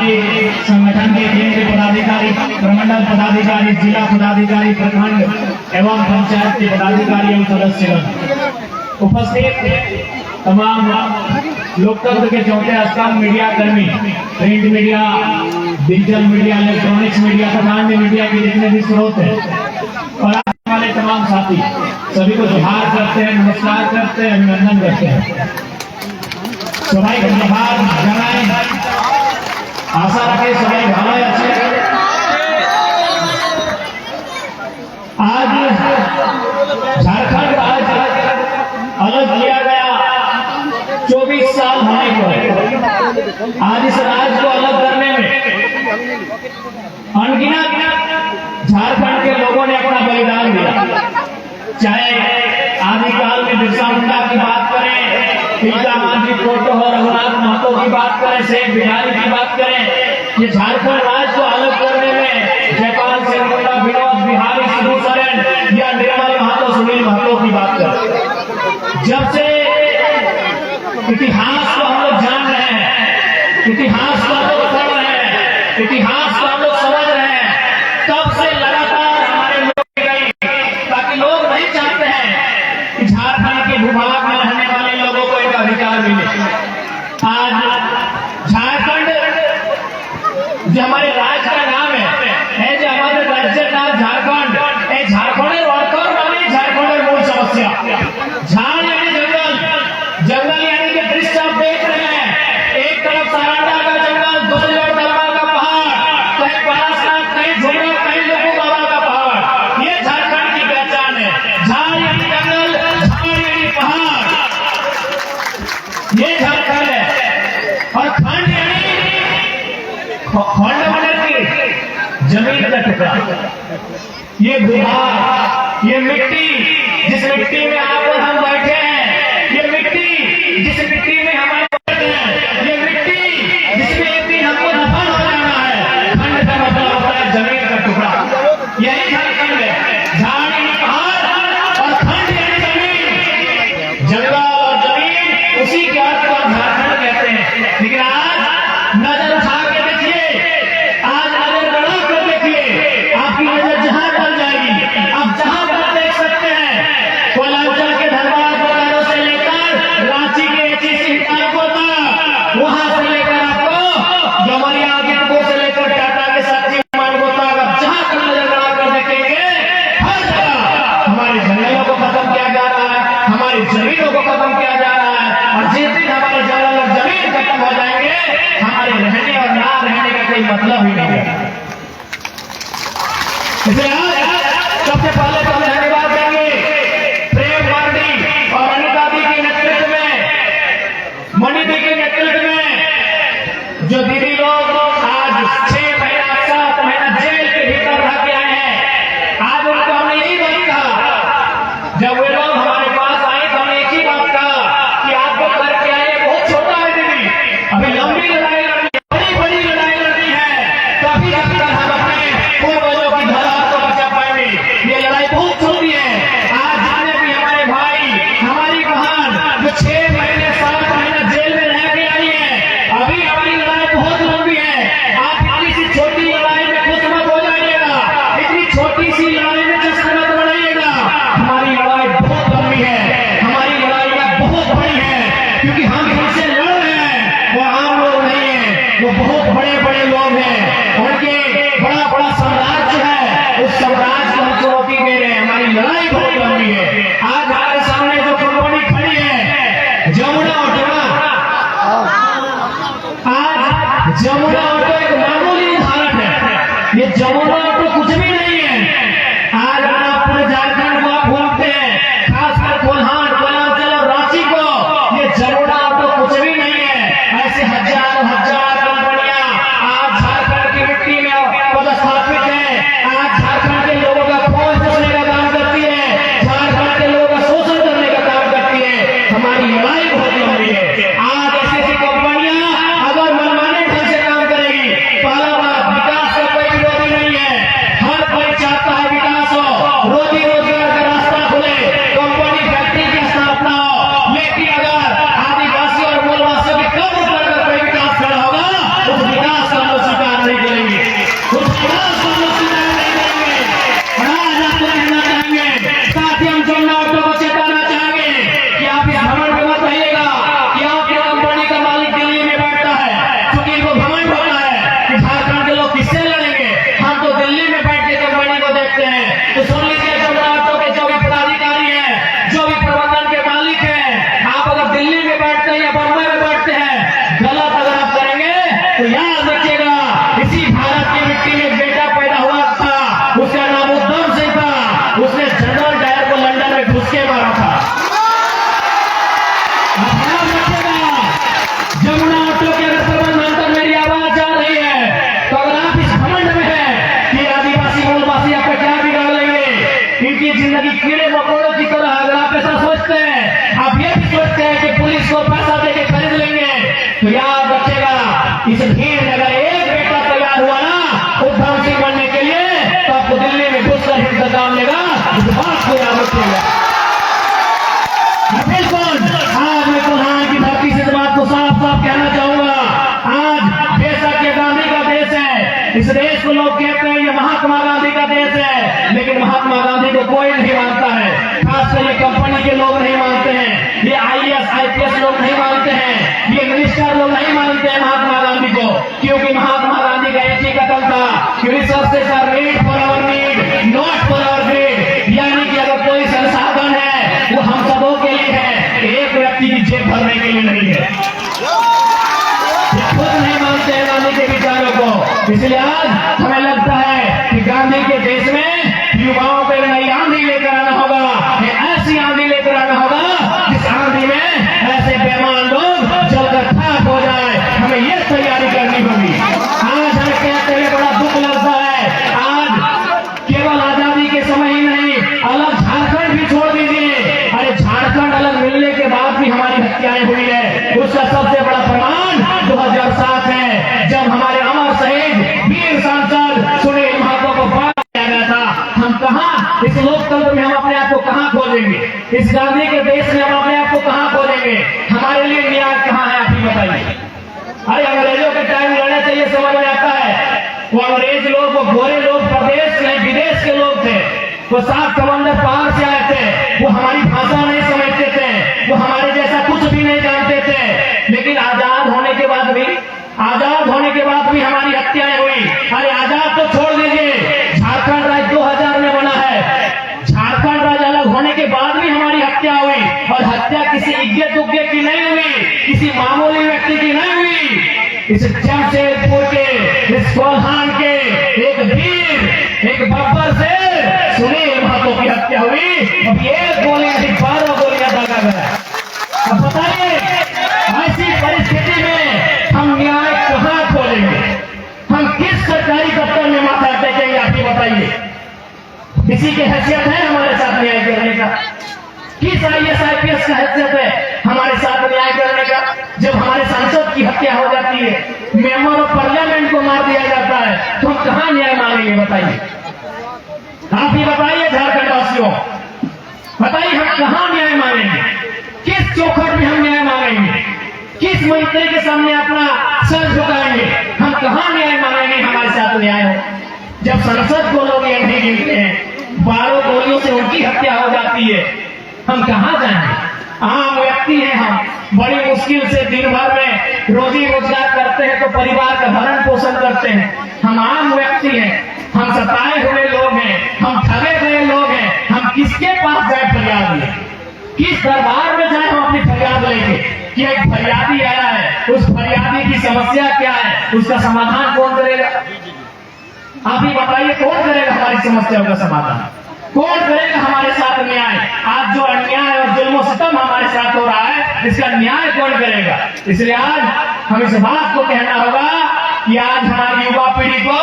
हमारे संगठन के केंद्रीय पदाधिकारी, प्रमंडल पदाधिकारी, जिला पदाधिकारी, प्रखंड एवं पंचायत के पदाधिकारी एवं सदस्यगण, उपस्थित तमाम लोकतंत्र के चौथे स्तंभ मीडिया कर्मी, print media, digital media, electronics media तथा अन्य मीडिया के जितने भी स्रोत हैं और आने वाले तमाम साथी, सभी को जोहार करते हैं, नमस्कार करते हैं, अभिनंदन करते हैं। सबाई को जोहार जनाएं, आशा रखें सबाई भालो अच्छे। आज झारखंड राज्य अलग किया गया 24 साल होने पर आज इस राज्य को अलग करने में अनगिनत झारखंड के लोगों ने अपना बलिदान दिया। चाहे आदिकाल में बिरसा मुंडा की बात करें, तिलका मांझी फोटो और रघुनाथ महतो की बात करें, शेख बिहारी की बात करें, ये झारखंड राज्य को अलग करने में जयपाल सिंह मुंडा, विनोद बिहारी, सिद्धू सोरेन या निर्मल महतो, सुनील महतो की बात करें। जब से इतिहास को हम लोग जान रहे हैं, इतिहास को हम लोग पढ़ रहे हैं, इतिहास को हम लोग समझ रहे हैं, तब से लगातार हमारे लोग गई, ताकि लोग नहीं चाहते हैं कि झारखंड के भूभाग में रहने वाले लोगों को एक अधिकार मिले। आज झारखंड जो हमारे राज्य का नाम है जो हमारे राज्य का झारखंड, झारखंड वर्कर माने झारखंड मूल समस्या। झाड़ यानी जंगल, जंगल यानी कि दृश्य आप देख रहे हैं, एक तरफ सारंडा का जंगल, दूसरी ओर तलवा का पहाड़, कहीं पारासनाथ, कहीं झुमरा, कहीं लोगों बाबा का पहाड़। ये झारखंड की पहचान है। झाड़ यानी जंगल, झाड़ यानी पहाड़, ये झारखंड है। और खंड यानी खंड मतलब की जमीन का टुकड़ा, ये भूभाग, ये मिट्टी, जिस मिट्टी में आप और हम बैठे हैं, ये मिट्टी जिस मिट्टी में हमारे बैठे हैं, ये मिट्टी जिसमें एक दिन हमको दफन हो जाना है। खंड का मतलब होता है जमीन का टुकड़ा, यही झारखंड है। झाड़ यानी पहाड़ और खंड यानी जमीन, जंगल और जमीन, उसी के अर्थ को झारखंड कहते हैं। लेकिन आज नजर उठा के देखिए, आज नजर बढ़ा कर देखिए, आपकी नजर जहां पर जाएगी, आप जहां पर देख सकते हैं, कोयलांचल के धनबाद बोकारो से लेकर रांची के एचईसी हिंडाल्को तक, वहां से लेकर आपको गमरिया आदिपुर से लेकर टाटा के साथी मानगो तक, आप जहां पर नजर बढ़ा कर देखेंगे, हर जगह हमारे जंगलों को खत्म किया जा रहा है, हमारी जमीनों को खत्म किया जा रहा है। और जिस दिन हमारे जंगल और जमीन खत्म हो जाएंगे, हमारे रहने और ना रहने का कोई मतलब ही नहीं है। इसलिए सबसे पहले तो हम धन्यवाद देंगे प्रेम मार्डी और अनिता दी के नेतृत्व में, मणि दी के नेतृत्व में, जो दीदी लोग आज 6 महीना 7 महीना जेल के भीतर रह के आए हैं। आज उनको हमने यही बात कहा, जब वे लोग हमारे पास आए तो हमने एक ही बात कहा कि आपको करके आए बहुत छोटा है दीदी, अभी लंबी लड़ाई लड़नी, बड़ी बड़ी लड़ाई लड़नी है, तभी जाकर हम अपने पूर्वजों की धरा को बचा पाएंगे। ये लड़ाई बहुत छोटी है। आज जितने भी हमारे भाई, हमारी बहन जो 6 महीने 7 महीना जेल में रह के आई है, अभी हमारी लड़ाई बहुत लंबी है। आप इतनी सी छोटी लड़ाई में खुश मत हो जाइएगा, इतनी छोटी सी लड़ाई में जश्न मत बनाइएगा। हमारी लड़ाई बहुत लंबी है, हमारी लड़ाई बहुत बड़ी है, क्योंकि हम जिनसे लड़ रहे हैं वो आम लोग नहीं है, वो बहुत बड़े बड़े लोग हैं, उनके बड़ा बड़ा साम्राज्य है, उस साम्राज्य को हम चुनौती दे रहे हैं। हमारी लड़ाई बहुत लंबी है। आज हमारे सामने जो कंपनी खड़ी है जमुना ऑटो, आज जमुना ऑटो एक मामूली उदाहरण है। ये जमुना ऑटो कुछ भी नहीं है। आज आप पूरे झारखंड को आप घूमते हैं, खासकर कोल्हान, कोयलांचल और रांची को, ये जमुना ऑटो कुछ भी नहीं है। ऐसे हजार हजार कंपनियां आज झारखंड की मिट्टी में पदस्थापित है। आज झारखंड के लोगों का फौज बचने का काम करती है, झारखंड के लोगों का शोषण करने का काम करती है। हमारी लड़ाई बहुत लंबी है। आज ऐसी ऐसी कंपनियां अगर मनमाने ढंग से काम करेगी, पहला बात विकास का कोई विरोधी नहीं है, तो याद रखिएगा, इसी भारत की मिट्टी में एक बेटा पैदा हुआ था, उसका नाम उद्धव सिंह था। उसने जनरल डायर को लंदन में घुस के मारा था। याद रखिएगा, जमुना ऑटो के अगर प्रबंध मानकर मेरी आवाज आ रही है, तो अगर आप इस घमंड में है कि आदिवासी मूलवासी आपका क्या बिगाड़ लेंगे, इनकी जिंदगी कीड़े मकोड़ों की तरह, अगर आप ऐसा सोचते हैं, आप ये भी सोचते हैं कि पुलिस को पैसा देके खरीद लेंगे, तो याद रखिएगा, इस भीड़ में अगर एक बेटा तैयार हुआ ना उद्धव सिंह बनने के लिए, तो आपको दिल्ली में घुसकर इंतजाम लेगा। इस बात को याद रखिएगा। बिल्कुल, आज मैं कुल्हाड़ की धरती से इस बात को साफ साफ कहना चाहूंगा। आज बेशक ये गांधी का देश है, इस देश को लोग कहते हैं ये महात्मा गांधी का देश है, लेकिन महात्मा गांधी को कोई नहीं मानता है। खासकर ये कंपनी के लोग नहीं मानते हैं, ये IAS IPS लोग नहीं मानते हैं, ये मिनिस्टर लोग नहीं मानते हैं महात्मा गांधी को, क्योंकि महात्मा गांधी का एक ही कथन था कि resources are made for our need, not for our greed. यानी कि अगर कोई संसाधन है वो हम सबों के लिए है, एक व्यक्ति की जेब भरने के लिए नहीं है। खुद नहीं मानते हैं गांधी के विचारों को। इसलिए आज हमें लगता है कि गांधी के देश में युवाओं को नई आंधी लेकर आना होगा, ऐसी आंधी लेकर आना होगा जिस आंधी में ऐसे बेईमान लोग जलकर खाक हो जाए। हमें ये तैयारी करनी होगी। आज हमें कहते हुए बड़ा दुख लगता है, आज केवल आजादी के समय ही नहीं, अलग झारखंड भी छोड़ दीजिए, अरे झारखंड अलग मिलने के बाद भी हमारी हत्याएं हुई है। उसका सबसे बड़ा प्रमाण 2007 है, जब हमारे अमर शहीद वीर सांसद सुनील महतो को फांसी दिया गया था। हम कहां, इस लोकतंत्र में हम अपने आप को कहां खोजेंगे? इस गांधी के देश में हम अपने आप को कहां खोजेंगे? हमारे लिए न्याय कहां है, आप ही बताइए। अरे अंग्रेजों के टाइम लड़ने से ये समझ में आता है, वो अंग्रेज लोग, वो गोरे लोग प्रदेश नहीं विदेश के लोग थे, वो 7 समंदर पार से आए थे, वो हमारी भाषा नहीं समझते थे, वो हमारे जैसा कुछ भी नहीं जानते थे। लेकिन आजाद होने के बाद भी हमारी हत्याएं हुई। अरे आजाद तो छोड़ दीजिए, झारखंड राज्य 2000 में बना है, झारखंड राज्य अलग होने के बाद भी हमारी हत्या हुई, और हत्या किसी इज्जत उज्जत की नहीं हुई, किसी मामूली व्यक्ति की नहीं हुई। इस जमशेदपुर के, इस कोल्हान के एक वीर, एक बब्बर से सुनील महतो की हत्या हुई। अब एक गोली नहीं 12 गोलियां दागा गया। अब बताइए, ऐसी परिस्थिति में हम न्याय कहां खोलेंगे? हम किस सरकारी दफ्तर में माथा टेकेंगे? आप ही बताइए। किसी की हैसियत है हमारे साथ न्याय करने का? किस IAS IPS का हैसियत है हमारे साथ न्याय करने का? जब हमारे सांसद की हत्या हो जाती है, मेंबर ऑफ पार्लियामेंट को मार दिया जाता है, तो हम कहां न्याय मांगेंगे? बताइए, आप ही बताइए झारखंड वासियों, बताइए हम कहां न्याय मांगेंगे? किस चौखट में हम न्याय मांगेंगे? किस मंत्री के सामने अपना सर झुकाएंगे? हम कहां न्याय मांगेंगे? हमारे साथ न्याय हो जब संसद को लोग ये नहीं गिनते हैं, 12 गोलियों से उनकी हत्या हो जाती है, हम कहां जाएंगे? आम व्यक्ति हैं हम, बड़ी मुश्किल से दिन भर में रोजी रोजगार करते हैं, तो परिवार का भरण पोषण करते हैं। हम आम व्यक्ति हैं, हम सताए हुए लोग हैं, हम ठगे गए लोग हैं। हम किसके पास जाए फरियाद ले? किस दरबार में जाए हम अपनी फरियाद लेके कि एक फरियादी आया है, उस फरियादी की समस्या क्या है, उसका समाधान कौन करेगा? आप ही बताइए, कौन करेगा हमारी समस्याओं का समाधान? कौन करेगा हमारे साथ न्याय? आज जो अन्याय और जुल्म सितम हमारे साथ हो रहा है, इसका न्याय कौन करेगा? इसलिए आज हम इस बात को कहना होगा कि आज हमारी युवा पीढ़ी को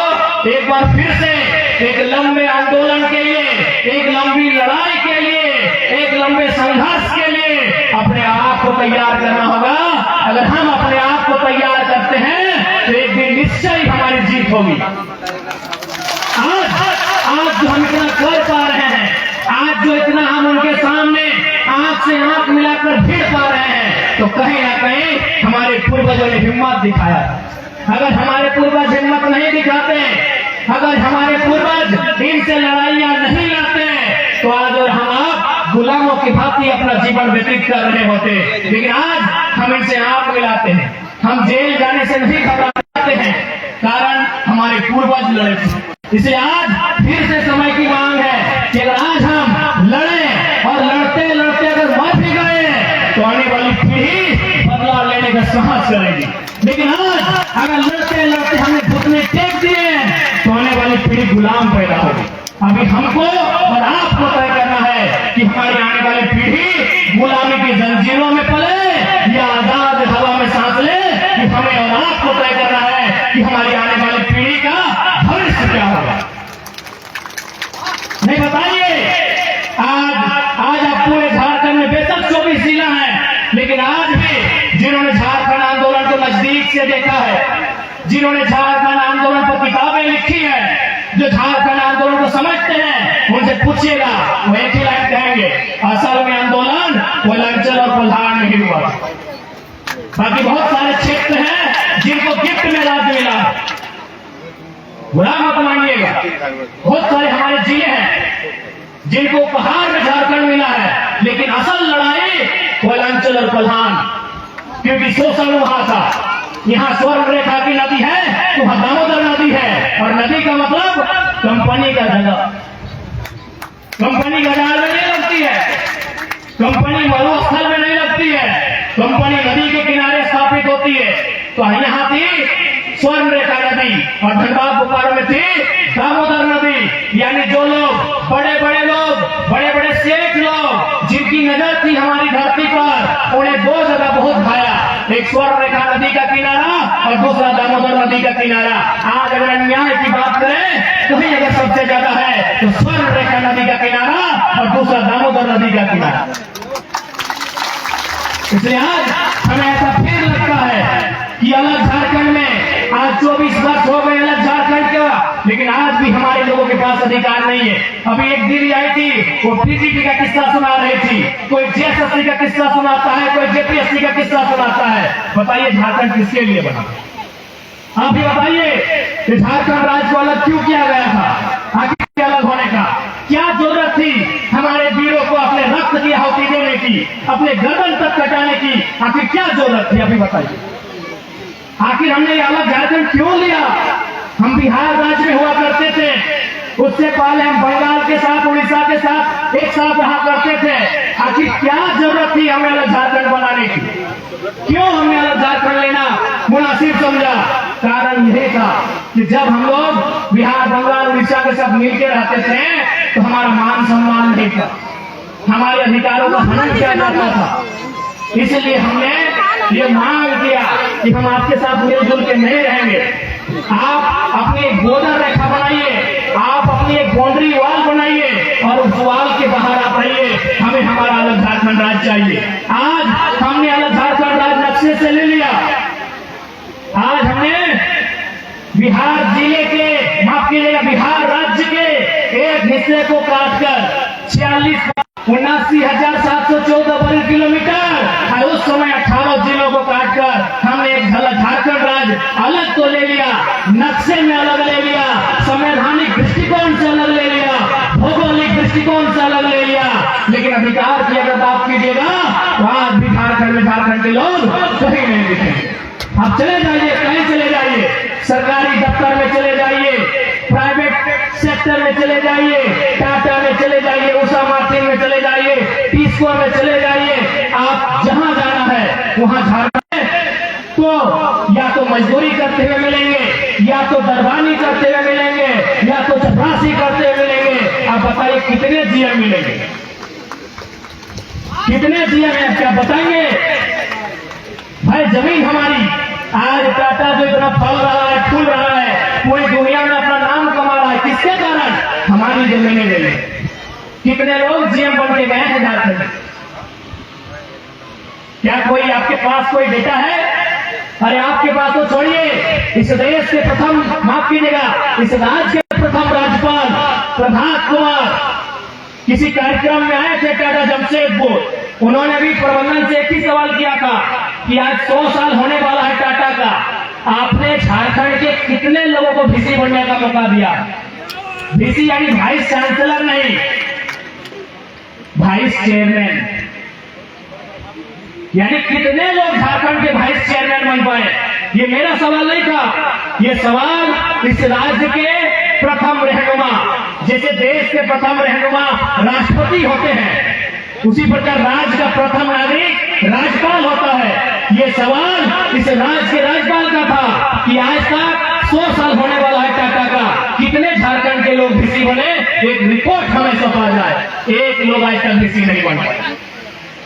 एक बार फिर से एक लंबे आंदोलन के लिए, एक लंबी लड़ाई के लिए, एक लंबे संघर्ष के लिए अपने आप को तैयार करना होगा। अगर हम अपने आप को तैयार करते हैं तो एक दिन निश्चय हमारी जीत होगी। आज जो हम इतना कर पा रहे हैं, आज जो इतना हम उनके सामने आंख से आंख मिलाकर भिड़ पा रहे हैं, तो कहीं ना कहीं हमारे पूर्वजों ने हिम्मत दिखाया। अगर हमारे पूर्वज हिम्मत नहीं दिखाते, अगर हमारे पूर्वज इनसे लड़ाइयां नहीं लड़ते, तो आज और हम आप गुलामों की भांति अपना जीवन व्यतीत कर रहे होते। लेकिन आज हम इनसे आंख मिलाते हैं, हम जेल जाने से नहीं घबराते हैं, कारण हमारे पूर्वज लड़े थे। इसलिए आज फिर से समय की मांग है कि अगर आज हम लड़े और लड़ते लड़ते अगर मर भी गए, तो आने वाली पीढ़ी बदलाव लेने का साहस करेगी। लेकिन आज अगर लड़ते पीढ़ी गुलाम पैदा होगी। अभी हमको और आपको तय करना है कि हमारी आने वाली पीढ़ी गुलामी की जंजीरों में पले या आजाद हवा में सांस ले, कि हमें और आपको तय करना है कि हमारी आने वाली पीढ़ी का भविष्य क्या होगा। नहीं बताइए, आज आप पूरे झारखंड में बेशक 24 जिला है, लेकिन आज भी जिन्होंने झारखंड आंदोलन को नजदीक से देखा है, जिन्होंने झारखंड आंदोलन पर किताबें लिखी है, जो झारखंड आंदोलन को समझते हैं, उनसे पूछिएगा, वो एक ही लाइन कहेंगे, असल में आंदोलन कोयलांचल और कोल्हार में ही हुआ। बाकी बहुत सारे क्षेत्र हैं जिनको गिफ्ट में राज्य मिला, बुरा मत मानिएगा। बहुत सारे हमारे जिले हैं जिनको उपहार में झारखंड मिला है, लेकिन असल लड़ाई कोयलांचल और कोल्हार, क्योंकि शोषण वहां था। यहाँ स्वर्ण रेखा की नदी है तो वहां दामोदर नदी है, और नदी का मतलब कंपनी का जगह, कंपनी गजार में नहीं लगती है, कंपनी मरुस्थल में नहीं लगती है, कंपनी नदी के किनारे स्थापित होती है। तो यहाँ थी स्वर्ण रेखा नदी और धनबाद बोकारो में थी दामोदर नदी। यानी जो लोग बड़े बड़े लोग, बड़े बड़े सेठ लोग जिनकी नजर थी हमारी धरती पर, उन्हें दो जगह बहुत भाया, एक स्वर्ण रेखा नदी का किनारा और दूसरा दामोदर नदी का किनारा। आज अगर अन्याय की बात करें तो ही अगर सबसे ज्यादा है तो स्वर्ण रेखा नदी का किनारा और दूसरा दामोदर नदी का किनारा। इसलिए आज हमें ऐसा फिर लगता है कि अलग झारखंड में आज 24 वर्ष हो गए अलग झारखंड का, लेकिन आज भी हमारे लोगों के पास अधिकार नहीं है। अभी एक दीदी आई थी, वो पीजीटी का किस्सा सुना रही थी, कोई जेएसएससी का किस्सा सुनाता है, कोई जेपीएससी का किस्सा सुनाता है। बताइए झारखंड किसके लिए बना? आप ही बताइए कि झारखंड राज्य को अलग क्यों किया गया था? आखिर अलग होने का क्या जरूरत थी? हमारे वीरों को अपने रक्त की आहुति देने की, अपने गर्दन तक कटाने की आखिर क्या जरूरत थी? अभी बताइए, आखिर हमने अलग झारखंड क्यों लिया? हम बिहार राज्य में हुआ करते थे, उससे पहले हम बंगाल के साथ, उड़ीसा के साथ एक साथ रहा करते थे। आखिर क्या जरूरत थी हमें अलग झारखंड बनाने की? क्यों हमने अलग झारखंड लेना मुनासिब समझा? कारण यही था कि जब हम लोग बिहार, बंगाल, उड़ीसा के साथ मिलकर रहते थे तो हमारा मान सम्मान नहीं था, हमारे अधिकारों का हनन किया जाता था। इसलिए हमने ये मांग किया कि हम आपके साथ मिलजुल के नहीं रहेंगे। आप अपनी एक बॉर्डर रेखा बनाइए, आप अपनी एक बाउंड्री वॉल बनाइए और उस वॉल के बाहर आप रहिए। हमें हमारा अलग झारखंड राज्य चाहिए। आज हमने अलग झारखंड राज्य नक्शे से ले लिया। आज हमने बिहार जिले के, माफ कीजिएगा, बिहार राज्य के एक हिस्से को काटकर 79,714 वर्ग किलोमीटर और उस समय 18 जिलों को काटकर हमने एक झारखंड राज्य अलग तो ले लिया, नक्शे में अलग ले लिया, संवैधानिक दृष्टिकोण से अलग ले लिया, भौगोलिक दृष्टिकोण से अलग ले लिया, लेकिन अधिकार की अगर बात कीजिएगा तो आज भी झारखंड में झारखंड के लोग कहीं नहीं दिखेंगे। आप चले जाइए, कहीं चले जाइए, सरकारी दफ्तर में चले जाइए, प्राइवेट सेक्टर में चले जाइए, टाटा में चले जाइए, उषा मार्टिन में चले जाइए, टिस्को में चले जाइए, आप जहां जाना है वहां झारखंड तो या तो मजदूरी करते हुए मिलेंगे, या तो दरबानी करते हुए मिलेंगे, या तो चपरासी करते हुए मिलेंगे। आप बताइए कितने जीएम मिलेंगे? कितने जीएम है? क्या बताएंगे? भाई जमीन हमारी, आज टाटा जो इतना फल रहा है, फूल रहा है, पूरी दुनिया में अपना नाम कमा रहा है, किसके कारण? हमारी जमीनें ले लें। कितने लोग जीएम बन के गए हैं झारखंड में? क्या कोई आपके पास कोई डेटा है? अरे आपके पास तो छोड़िए, इस देश के प्रथम, माफ कीजिएगा, इस राज्य के प्रथम राज्यपाल प्रभात कुमार किसी कार्यक्रम में आए थे टाटा जमशेदपुर, उन्होंने भी प्रबंधन से एक ही सवाल किया था कि आज 100 साल होने वाला है टाटा का, आपने झारखंड के कितने लोगों को वीसी बनने का मौका दिया? वीसी यानी वाइस चांसलर नहीं, वाइस चेयरमैन, यानी कितने लोग झारखंड के वाइस चेयरमैन बन पाए? ये मेरा सवाल नहीं था, ये सवाल इस राज्य के प्रथम रहनुमा, जैसे देश के प्रथम रहनुमा राष्ट्रपति होते हैं, उसी प्रकार राज्य का प्रथम नागरिक राज्यपाल होता है। ये सवाल इस राज्य के राज्यपाल का था कि आज तक 100 साल होने वाला है टाटा का, कितने झारखंड लोग डीसी बने, एक रिपोर्ट हमें सौंपा जाए, एक लोग आज तक डीसी नहीं बन पाए।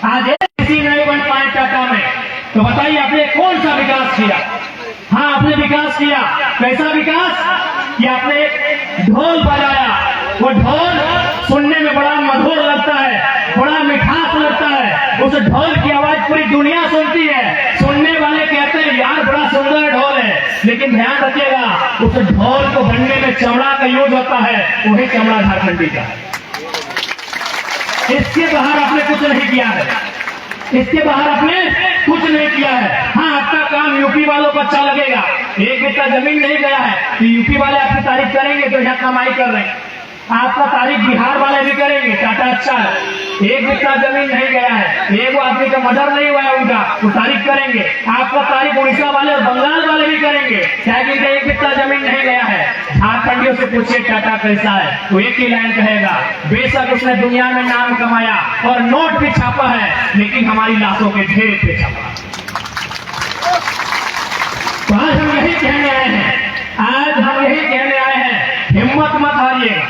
आज एक डीसी नहीं बन पाए टाटा में, तो बताइए आपने कौन सा विकास किया? हाँ, आपने विकास किया। कैसा विकास कि आपने एक ढोल बजाया, वो ढोल सुनने में बड़ा मधुर लगता है, बड़ा मिठास लगता है, उस ढोल की आवाज पूरी दुनिया सुनती है, सुनने वाले कहते हैं यार बड़ा सुंदर ढोल है, लेकिन ध्यान रखिएगा उस ढोल को बनने में चमड़ा का यूज होता है, वही चमड़ा झारखंडी का। इसके बाहर आपने कुछ नहीं किया है, इसके बाहर आपने कुछ नहीं किया है। हाँ, आपका काम यूपी वालों को अच्छा लगेगा, एक बित्ता जमीन नहीं गया है तो यूपी वाले आपकी तारीफ करेंगे तो यहाँ कमाई कर रहे हैं, आपका तारीफ बिहार वाले भी करेंगे, टाटा अच्छा है, एक बित्ता जमीन नहीं गया है, एक आदमी का मर्डर नहीं हुआ है उनका, वो तारीफ करेंगे, आपका तारीफ उड़ीसा वाले और बंगाल वाले भी करेंगे, क्या कि एक बित्ता जमीन नहीं गया है। झारखंडियों से पूछिए टाटा कैसा है, वो एक ही लाइन कहेगा, बेशक उसने दुनिया में नाम कमाया और नोट भी छापा है, लेकिन हमारी लाशों के ढेर पे छापा। तो आज हम यही कहने आए हैं, आज हम यही कहने आए हैं, हिम्मत मत हारिएगा।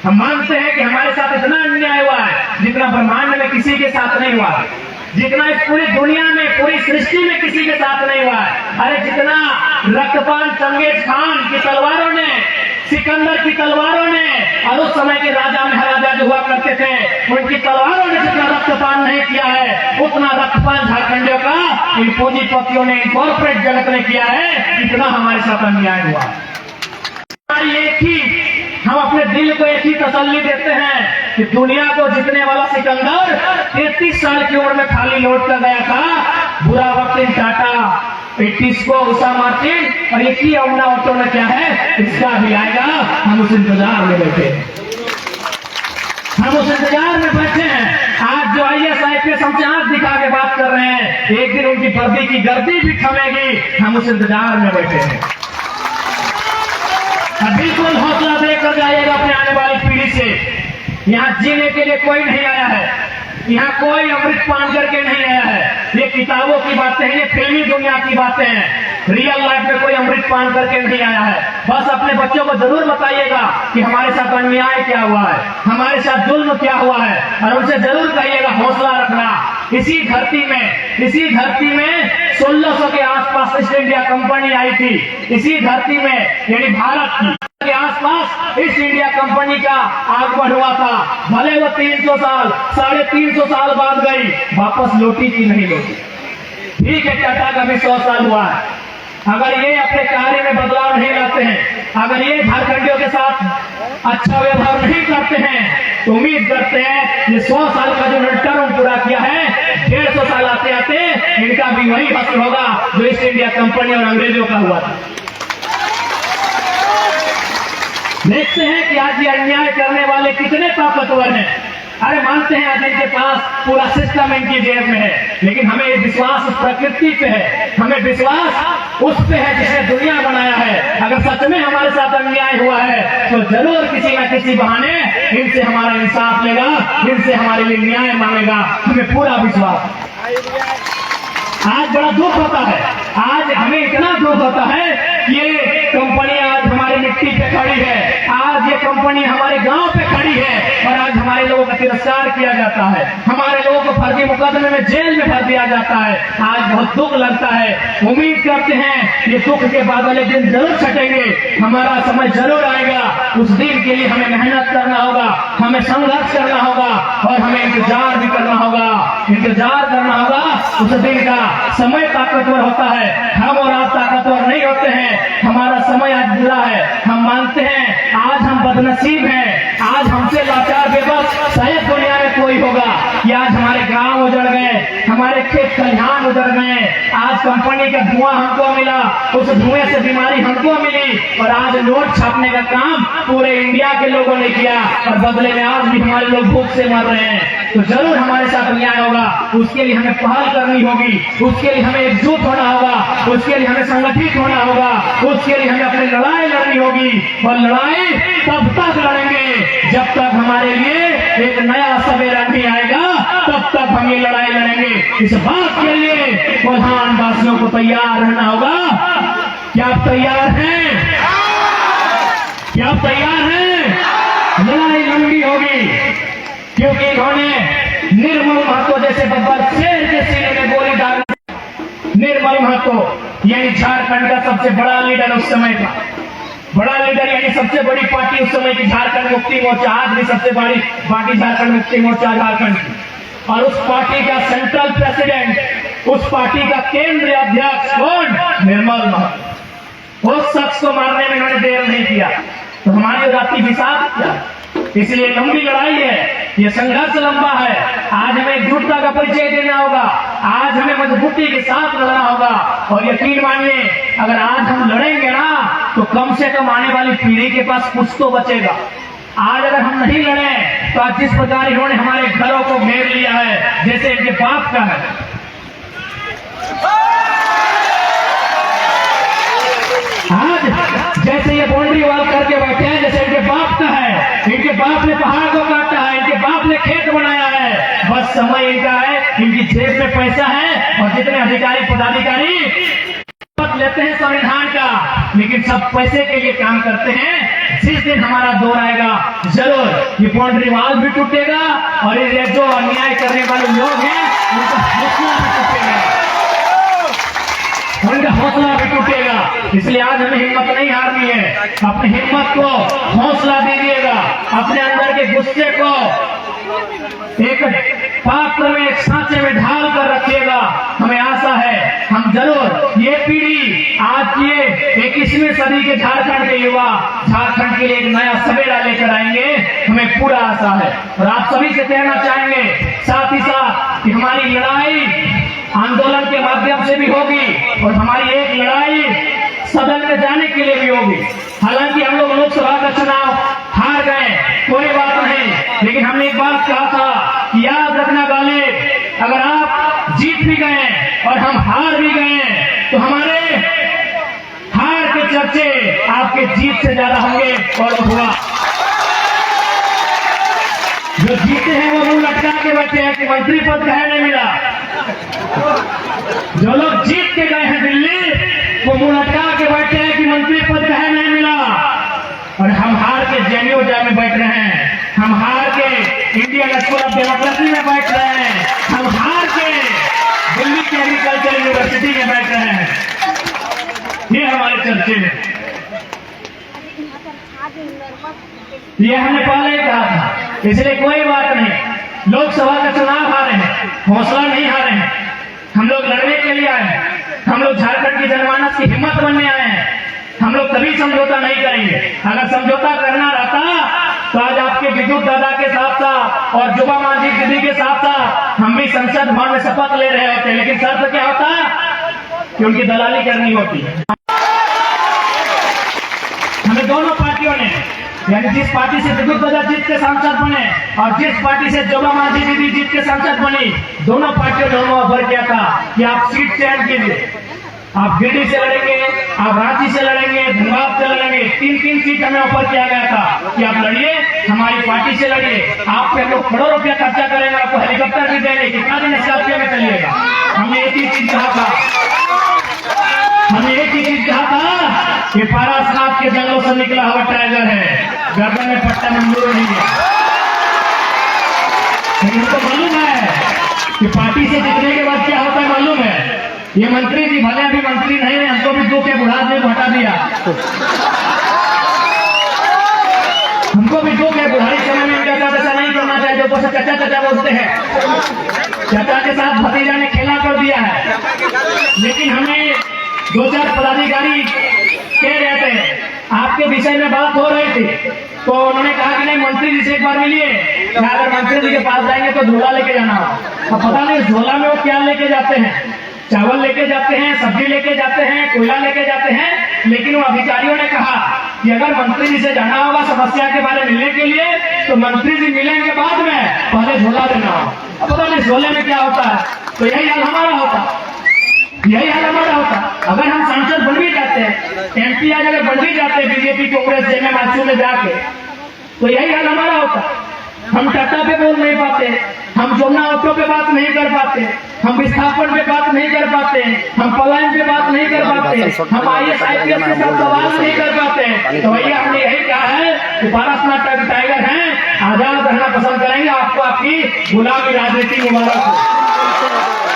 हम मानते हैं कि हमारे साथ इतना अन्याय हुआ है जितना ब्रह्मांड में किसी के साथ नहीं हुआ, जितना इस पूरी दुनिया में, पूरी सृष्टि में किसी के साथ नहीं हुआ है। अरे जितना रक्तपान चंगेज खान की तलवारों ने, सिकंदर की तलवारों ने, और उस समय के राजा महाराजा जो हुआ करते थे उनकी तलवारों ने जितना रक्तपान नहीं किया है, उतना रक्तपान झारखंडियों का इन पूंजीपतियों ने, इन कॉर्पोरेट जगत ने किया है। इतना हमारे साथ अन्याय हुआ। हमारी एक ही, हम अपने दिल को एक ही तसल्ली देते हैं कि दुनिया को जीतने वाला सिकंदर 33 साल की उम्र में खाली लौट कर गया था। बुरा वक्त इन टाटा, टिस्को, उषा मार्टिन और एक ही अवना ऑटो में क्या है, इसका भी आएगा। हम उस इंतजार में बैठे हैं, हम उस इंतजार में बैठे हैं। आज जो IAS IPS हमसे आंख दिखा के बात कर रहे हैं, एक दिन उनकी वर्दी की गर्दी भी थमेगी। हम उस इंतजार में बैठे हैं। बिल्कुल हौसला देकर जाइएगा अपने आने वाली पीढ़ी से। यहाँ जीने के लिए कोई नहीं आया है, यहाँ कोई अमृत पान करके नहीं आया है। ये किताबों की बातें हैं, ये फिल्मी दुनिया की बातें हैं। रियल लाइफ में कोई अमृत पान करके नहीं आया है। बस अपने बच्चों को जरूर बताइएगा कि हमारे साथ अन्याय क्या हुआ है, हमारे साथ जुल्म क्या हुआ है, और उनसे जरूर कहिएगा हौसला रखना। इसी धरती में 1600 के आसपास ईस्ट इंडिया कंपनी आई थी। इसी धरती में, यानी भारत की के आसपास ईस्ट इंडिया कंपनी का आगमन हुआ था। भले वो 300 साल, 350 साल बाद गई, वापस लौटी की नहीं लौटी। ठीक है, टाटा का भी 100 साल हुआ है। अगर ये अपने कार्य में बदलाव नहीं लाते हैं, अगर ये झारखंडियों के साथ अच्छा व्यवहार नहीं करते हैं, तो उम्मीद करते हैं ये 100 साल का जो टर्म पूरा किया है, 150 साल आते आते इनका भी वही हासिल होगा जो ईस्ट इंडिया कंपनी और अंग्रेजों का हुआ था। देखते हैं कि आज ये अन्याय करने वाले कितने ताकतवर हैं। अरे मानते हैं आज इनके पास पूरा सिस्टम इनकी जेब में है, लेकिन हमें विश्वास प्रकृति पे है, हमें विश्वास उस पे है जिसने दुनिया बनाया है। अगर सच में हमारे साथ अन्याय हुआ है तो जरूर किसी न किसी बहाने इनसे हमारा इंसाफ लेगा, इनसे हमारे लिए न्याय मांगेगा, हमें पूरा विश्वास। आज बड़ा दुख होता है, आज हमें इतना दुख होता है कि ये कंपनी आज हमारी मिट्टी पे खड़ी है, आज ये कंपनी हमारे गांव पे खड़ी है, और आज हमारे लोगों का तिरस्कार किया जाता है, हमारे लोगों को फर्जी मुकदमे में जेल में भर दिया जाता है। आज बहुत दुख लगता है। उम्मीद करते हैं ये दुख के बादल एक दिन जरूर छटेंगे, हमारा समय जरूर आएगा। उस दिन के लिए हमें मेहनत करना होगा, हमें संघर्ष करना होगा, और हमें इंतजार भी करना होगा, इंतजार करना होगा उस दिन का। समय ताकतवर होता है, हम और आप ताकतवर नहीं होते हैं। हमारा समय आज बुरा है, हम मानते हैं। आज हम बदनसीब हैं, आज हमसे लाचार बेबस शायद दुनिया में कोई होगा कि आज हमारे गांव उजड़ गए, हमारे खेत खलिहान उजड़ गए। आज कंपनी का धुआं हमको मिला, उस धुएं से बीमारी हमको मिली, और आज नोट छापने का काम पूरे इंडिया के लोगों ने किया, और बदले में आज भी हमारे लोग भूख से मर रहे हैं। तो जरूर हमारे साथ अन्याय होगा, उसके लिए हमें पहल करनी होगी, उसके लिए हमें एकजुट होना होगा, उसके लिए हमें संगठित होना होगा, उसके लिए हमें अपनी लड़ाई लड़नी होगी। और लड़ाई तब तक लड़ेंगे जब तक हमारे लिए एक नया सवेरा नहीं आएगा, तब तक हम ये लड़ाई लड़ेंगे। इस बात के लिए प्रधान वासियों को तैयार रहना होगा। क्या आप तैयार हैं? क्या आप तैयार हैं? लड़ाई लंबी होगी, क्योंकि इन्होंने निर्मल महतो जैसे बब्बर शेर के सीने में गोली डाल। निर्मल महतो यानी झारखंड का सबसे बड़ा लीडर उस समय का, बड़ा लीडर यानी सबसे बड़ी पार्टी उस समय की झारखंड मुक्ति मोर्चा, आज भी सबसे बड़ी पार्टी झारखंड मुक्ति मोर्चा झारखंड की, और उस पार्टी का सेंट्रल प्रेसिडेंट, उस पार्टी का केंद्रीय अध्यक्ष कौन? निर्मल महतो। उस शख्स को मारने में इन्होंने देर नहीं किया, तो हमारी रात्रि विषाद किया। इसलिए लंबी लड़ाई है, ये संघर्ष लंबा है। आज हमें एकजुटता का परिचय देना होगा, आज हमें मजबूती के साथ लड़ना होगा, और यकीन मानिए अगर आज हम लड़ेंगे ना तो कम से कम आने वाली पीढ़ी के पास कुछ तो बचेगा। आज अगर हम नहीं लड़े तो आज जिस प्रकार इन्होंने हमारे घरों को घेर लिया है जैसे इनके बाप का है, आज जैसे ये बाउंड्री वॉल करके बैठे हैं जैसे इनके बाप का है, इनके बाप ने पहाड़ को काटा है, इनके बाप ने खेत बनाया है, बस समय इनका है, इनकी जेब में पैसा है, और जितने अधिकारी पदाधिकारी लेते हैं संविधान का, लेकिन सब पैसे के लिए काम करते हैं। जिस दिन हमारा दौर आएगा जरूर ये बाउंड्री वॉल भी टूटेगा, और ये जो अन्याय करने वाले लोग हैं उनका हौसला भी टूटेगा, उनका हौसला भी टूटेगा। इसलिए आज हमें हिम्मत नहीं हारनी है, अपनी हिम्मत को हौसला दीजिएगा, अपने अंदर के गुस्से को एक पात्र में, एक सांचे में ढाल कर रखिएगा। हमें आशा है हम जरूर ये पीढ़ी, आज ये 21वीं सदी के झारखंड के युवा झारखंड के लिए एक नया सवेरा लेकर आएंगे, हमें पूरा आशा है। और आप सभी से कहना चाहेंगे साथ ही साथ कि हमारी लड़ाई आंदोलन के माध्यम से भी होगी, और हमारी एक लड़ाई सदन में जाने के लिए भी होगी। हालांकि हम लोग लोकसभा का चुनाव हार गए, कोई बात नहीं, लेकिन हमने एक बात कहा था कि याद रखना गालिब, अगर आप जीत भी गए और हम हार भी गए तो हमारे हार के चर्चे आपके जीत से ज्यादा होंगे। और हुआ जो जीते हैं वो मुंह लटका के बैठे हैं कि मंत्री पद कहे नहीं मिला, जो लोग जीत के गए हैं दिल्ली वो मुंह लटका के बैठे हैं कि मंत्री पद कहे नहीं मिला, और हम हार के जेएनयू में बैठ रहे हैं, हम हार के इंडियन स्कूल ऑफ डेमोक्रेसी में बैठ रहे हैं, हम हार के दिल्ली की एग्रीकल्चर यूनिवर्सिटी में बैठ रहे हैं। ये हमारे चर्चे हैं, ये हमने पहले कहा था। इसलिए कोई बात नहीं, लोकसभा का चुनाव हारे हैं, हौसला नहीं हारे हैं, हम लोग लड़ने के लिए आए हैं, हम लोग झारखंड की जनमानस की हिम्मत बनने आए हैं, हम लोग कभी समझौता नहीं करेंगे। अगर समझौता करना रहता तो आज आपके विद्युत दादा के साथ साथ और जुबा मांझी दीदी के साथ साथ हम भी संसद भवन में शपथ ले रहे होते, लेकिन शर्त क्या होता कि उनकी दलाली करनी होती है। हमें दोनों पार्टियों ने, यानी जिस पार्टी से विद्युत दादा जीत के सांसद बने और जिस पार्टी से जुबा मांझी दीदी जीत के सांसद बनी, दोनों पार्टियों ने हमें ऑफर किया था कि आप सीट चयन कीजिए, आप गिरिडीह से लड़ेंगे, आप रांची से लड़ेंगे, धनबाद से लड़ेंगे, 3-3 सीट हमें ऑफर किया गया था कि आप लड़िए, हमारी पार्टी से लड़िए, आप पे हम लोग करोड़ों रुपया खर्चा करेंगे, आपको हेलीकॉप्टर भी देंगे, कितना दिन स्कॉर्पियो में चलिएगा। हमने एक ही चीज कहा था, हमने एक ही चीज कहा था कि पारासात के जंगलों से निकला हुआ टाइगर है, गर्दन में पट्टा मंजूर नहीं है। लेकिन उनको मालूम है कि पार्टी से जीतने के बाद क्या होता है, मालूम है। ये मंत्री जी भले अभी मंत्री नहीं है, हमको भी 2 के बुढ़ाद में हटा दिया, हमको भी 2 के बुढ़ाई समय में चाचा नहीं करना चाहिए, जो चाचा चाचा बोलते हैं, चाचा के साथ भतीजा ने खेला कर दिया है। लेकिन हमें 2-4 पदाधिकारी कह रहे थे, आपके विषय में बात हो रही थी, तो उन्होंने कहा कि नहीं मंत्री जी से एक बार मिलिए, अगर मंत्री जी के पास जाएंगे तो झोला लेके जाना हो। अब पता नहीं झोला में वो क्या लेके जाते हैं, चावल लेके जाते हैं, सब्जी लेके जाते हैं, कोयला लेके जाते हैं, लेकिन वो अधिकारियों ने कहा कि अगर मंत्री जी से जाना होगा समस्या के बारे में मिलने के लिए तो मंत्री जी मिलेंगे बाद में, पहले झोला देना हो। अब पता नहीं झोले में क्या होता है, तो यही हाल हमारा होता, यही हाल हमारा होता। अगर हम सांसद बन भी जाते हैं, एमपी आज अगर बन भी जाते हैं बीजेपी कांग्रेस जेएमएम आजसू में जाके, तो यही हाल हमारा होता। हम टाटा पे बोल नहीं पाते, हम जोना ऑटो पे बात नहीं कर पाते, हम विस्थापन पे बात नहीं कर पाते, हम पलायन पे बात नहीं कर पाते, हम IAS IPS के साथ सवाल नहीं कर पाते, तो भैया हमने यही कहा है कि पारस टाइगर हैं, आजाद रहना पसंद करेंगे। आपको आपकी गुलामी राजनीति मुबारक हो।